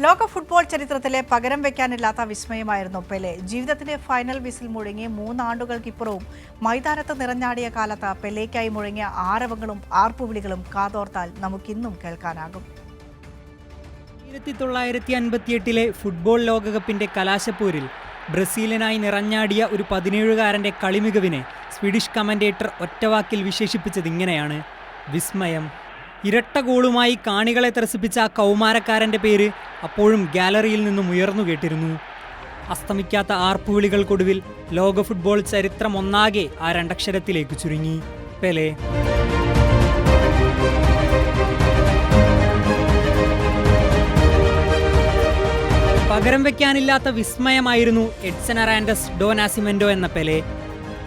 ലോക ഫുട്ബോൾ ചരിത്രത്തിലെ പകരം വെക്കാനില്ലാത്ത വിസ്മയമായിരുന്നു പെലെ. ജീവിതത്തിന്റെ ഫൈനൽ വിസിൽ മുഴങ്ങി 3 ആണ്ടുകൾക്കിപ്പുറവും മൈതാനത്ത് നിറഞ്ഞാടിയ കാലത്ത് പെലേക്കായി മുഴങ്ങിയ ആരവങ്ങളും ആർപ്പുവിളികളും കാതോർത്താൽ നമുക്കിന്നും കേൾക്കാനാകും. 1958 ഫുട്ബോൾ ലോകകപ്പിന്റെ കലാശപ്പോരിൽ ബ്രസീലിനായി നിറഞ്ഞാടിയ ഒരു 17-കാരന്റെ കളിമികവിനെ സ്വീഡിഷ് കമന്റേറ്റർ ഒറ്റവാക്കിൽ വിശേഷിപ്പിച്ചത് ഇങ്ങനെയാണ്: വിസ്മയം. ഇരട്ട ഗോളുമായി കാണികളെ ത്രസിപ്പിച്ച ആ കൗമാരക്കാരൻ്റെ പേര് അപ്പോഴും ഗാലറിയിൽ നിന്നും ഉയർന്നു കേട്ടിരുന്നു. അസ്തമിക്കാത്ത ആർപ്പുവിളികൾക്കൊടുവിൽ ലോക ഫുട്ബോൾ ചരിത്രം ഒന്നാകെ ആ രണ്ടക്ഷരത്തിലേക്ക് ചുരുങ്ങി: പെലെ. പകരം വയ്ക്കാനില്ലാത്ത വിസ്മയമായിരുന്നു എഡ്സൺ അറാൻഡസ് ഡോ നാസിമെന്റോ എന്ന പെലെ.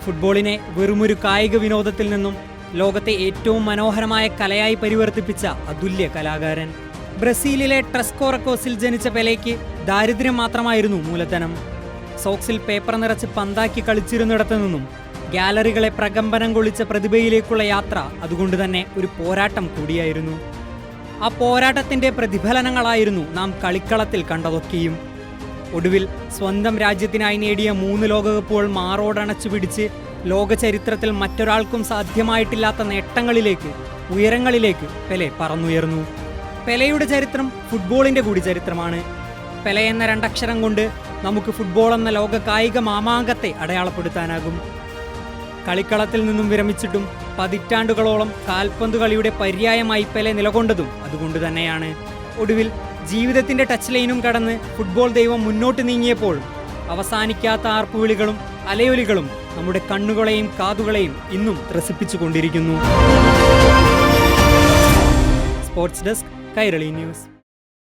ഫുട്ബോളിനെ വെറുമൊരു കായിക വിനോദത്തിൽ നിന്നും ലോകത്തെ ഏറ്റവും മനോഹരമായ കലയായി പരിവർത്തിപ്പിച്ച അതുല്യ കലാകാരൻ. ബ്രസീലിലെ ട്രസ്കോറക്കോസിൽ ജനിച്ച പെലേക്ക് ദാരിദ്ര്യം മാത്രമായിരുന്നു മൂലധനം. സോക്സിൽ പേപ്പർ നിറച്ച് പന്താക്കി കളിച്ചിരുന്നിടത്തു നിന്നും ഗാലറികളെ പ്രകമ്പനം കൊള്ളിച്ച പ്രതിഭയിലേക്കുള്ള യാത്ര അതുകൊണ്ട് തന്നെ ഒരു പോരാട്ടം കൂടിയായിരുന്നു. ആ പോരാട്ടത്തിന്റെ പ്രതിഫലനങ്ങളായിരുന്നു നാം കളിക്കളത്തിൽ കണ്ടതൊക്കെയും. ഒടുവിൽ സ്വന്തം രാജ്യത്തിനായി നേടിയ 3 ലോകകപ്പുകൾ മാറോടണച്ചു പിടിച്ച് ലോക ചരിത്രത്തിൽ മറ്റൊരാൾക്കും സാധ്യമായിട്ടില്ലാത്ത നേട്ടങ്ങളിലേക്ക്, ഉയരങ്ങളിലേക്ക് പെലെ പറന്നുയർന്നു. പെലെയുടെ ചരിത്രം ഫുട്ബോളിന്റെ കൂടി ചരിത്രമാണ്. പെലെ എന്ന രണ്ടക്ഷരം കൊണ്ട് നമുക്ക് ഫുട്ബോൾ എന്ന ലോക കായിക മാമാങ്കത്തെ അടയാളപ്പെടുത്താനാകും. കളിക്കളത്തിൽ നിന്നും വിരമിച്ചിട്ടും പതിറ്റാണ്ടുകളോളം കാൽപന്ത് കളിയുടെ പര്യായമായി പെലെ നിലകൊണ്ടതും അതുകൊണ്ട് തന്നെയാണ്. ഒടുവിൽ ജീവിതത്തിന്റെ ടച്ച് ലൈനും കടന്ന് ഫുട്ബോൾ ദൈവം മുന്നോട്ട് നീങ്ങിയപ്പോൾ അവസാനിക്കാത്ത ആർപ്പുവിളികളും അലയൊലികളും നമ്മുടെ കണ്ണുകളെയും കാതുകളെയും ഇന്നും ത്രസിപ്പിച്ചുകൊണ്ടിരിക്കുന്നു. Sports desk, Kairali news.